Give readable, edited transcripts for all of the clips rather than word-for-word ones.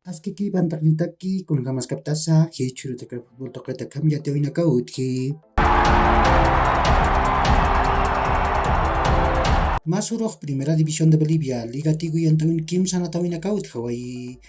Askiki bantak ditaki kun gamas kaptasa ki churu taka football toke takam ya tewina kautki. Masuroh Primera División de Bolivia, Liga Tigu y Antawin Kim Sanatawin Akaut Hawaii.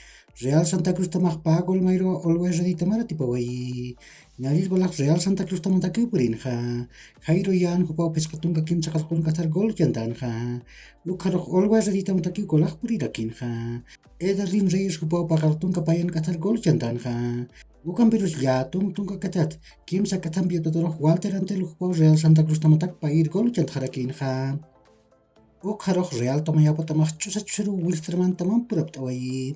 Real Santa Cruz Tamak Pagol Mairo Always Ready Tamara Tipawai. Narir Golak Real Santa Cruz Tamata Kupurin ha. Jairo Yan Hupau Pescatunga Kim Sakakun Katar Gol Jantan ha. Ukarok Always Ready Tamata Golak Purirakin ha. Ederlin Reyes Hupau Pakartun Kapayan Katar Gol Jantan ha. Bukan virus ya tung katat. Kim Sakatam Biotoroh Walter Antel Hupau Real Santa Cruz Tamatak Pair Gol Jantarakin ha. Ukarok Real Tamaya Patamach Chusachuru Wilsterman Tamam Purap Tawai.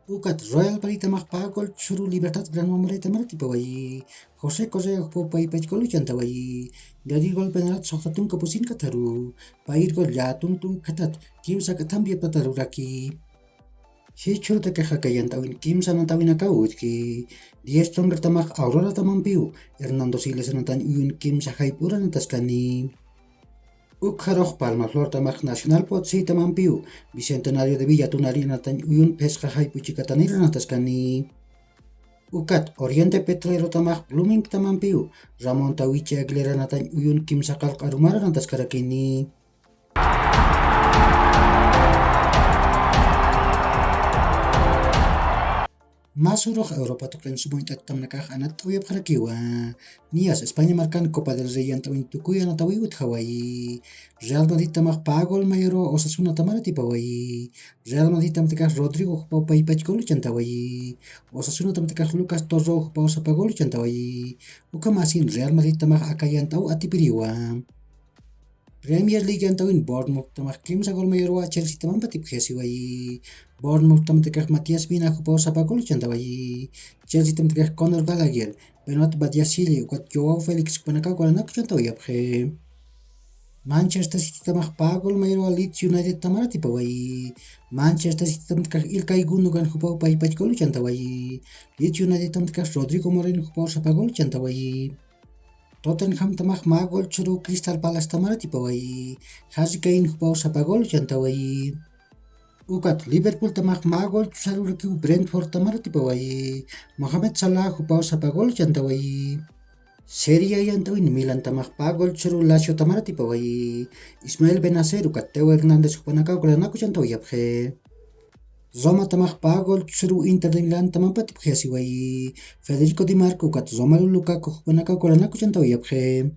Ukat Royal Paritamach Pagol Churu Libertad Gran Mamre Tamarti Pawai. Jose Popai Pechgol Chantawai. Gadi Gol Penarat Sohtatun Kapusin Kataru. Pair Gol Yatung Tung Katat. Kim Sakatambia Pataruraki. Hichur te kehakayan tawin Kim Sanatawin Akautki. 10 stronger tamach Aurora Tamampiu. Hernando Siles Sanatan Uyun Kim Sahaipura Nataskani. Ukharok Palma Flor Tamak Nacional Potsi Tamampiu, Bicentenario de Villa Tunari Natan Uyun Pesca Haipuchicatanira Nataskani. Ukat Oriente Petrolero Tamak Blooming Tamampiu, Ramon Tawiche Aguilera Natan Uyun Kim Sakal Karumara Nataskarakini. Masuroh Europa tuklen sumoitat tamnakah anat uyap harakiwa. Nias España marcan Copa del Rey antawin tukuy anatawi ut Hawaii. Real Madrid tamak Pagol Mayro Osasuna tamara tipawai. Real Madrid tamtakah Rodrigo hupau paipach gol chantawai. Osasuna tamtakah Lucas Torro hupau sapagol chantawai. Ukamasin Real Madrid tamak akayan tau atipiriwa. Premier League antawin Bournemouth tamak Kim Sagol Mayro Chelsea tamam patip khasiwai. Bournemouth tamtakah Matias Vina hupau sapagol chantawai. Chelsea tamtakah Conor Gallagher. Benoit Badiashile ukat Joao Felix panaka kwalanak chantawai aphe. Manchester City tamak Pagol Mayro Leeds United tamara tipawai. Manchester City tamtakah Ilkay Gundogan hupau paipach gol chantawai. Leeds United tamtakah Rodrigo Moreno hupau sapagol chantawai. Tottenham tamak Magol Churu Crystal Palace tamara tipawai. Harry Kane hupau sapagol chantawai. Ukat Liverpool tamak Magol Chusarurakiu Brentford tamara tipawai. Mohamed Salah hupau sapagol chantawai. Serie A antawin Milan tamak Pagol Churu Lazio tamara tipawai. Ismael Benacer ukat Teo Hernandez hupanakaw kulanaku chantawai aphe. Roma tamak Pagol Churu Inter de Milan tamam patip khasiwai. Federico Di Marco ukat Romelu Lukaku hupanakaw kulanaku chantawai aphe.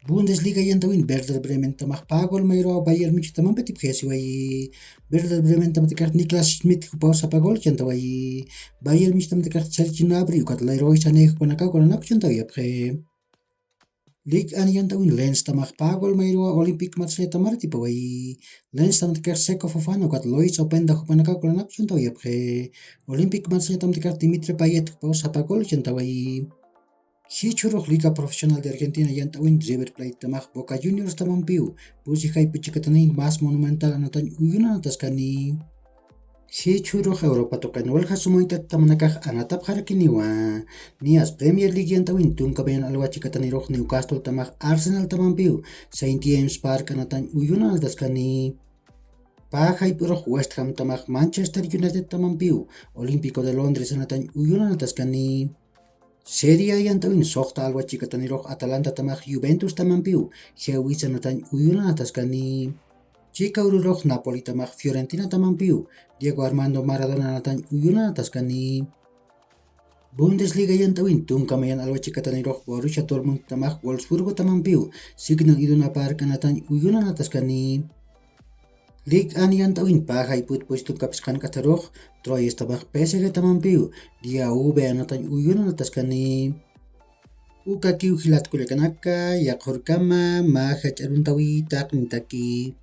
Bundesliga yantawin Werder Bremen tamak Pagol Mayro Bayern Munich tamam patip khasiwai. Werder Bremen tamtakar Niklas Schmidt hupau sapagol chantawai. Bayern Munich tamtakar Serge Gnabry ukat Leroy Sané hupanakaw kulanaku chantawai aphe. Ligue 1 yantawin Lens tamak Pagol Mayro Olympique Marseille tamara tipawai. Lens tamtakar Seko Fofana ukat Lois Openda hupanakaw kulanaku chantawai aphe. Olympique Marseille tamtakar Dimitri Payet hupau sapagol chantawai. Hichurok Liga Profesional de Argentina yantawin River Plate tamak Boca Juniors tamampiu. Pusi Haipuchikatanin mas monumental anatan uyuna nataskani. Hichurok Europa tokan walha sumoitat tamanakah anatap harakiniwa. Nias Premier League yantawin tungkabayan alwachikatanirok Newcastle tamak Arsenal tamampiu. Saint James Park anatan uyuna nataskani. Pahaipurok West Ham tamak Manchester United tamampiu. Olímpico de Londres anatan uyuna nataskani. Serie A yantawin Sohta alwachikatanirok Atalanta tamak Juventus tamampiu. Hewis anatan uyuna nataskani. Chica Ururok Napoli tamak Fiorentina tamampiu. Diego Armando Maradona anatan uyuna nataskani. Bundesliga yantawin tungkamayan alwachikatanirok Borussia Dortmund tamak Wolfsburgo tamampiu. Signal Iduna Park anatan uyuna nataskani. Ligue 1 yantawin Pahaiput puesto kapiskan katarok Troyes tamak PSG tamampiu. Dia ube anatan uyuna nataskani. Ukakiu hilat kulekanaka yakhorkama mahach aruntawi taknitaki.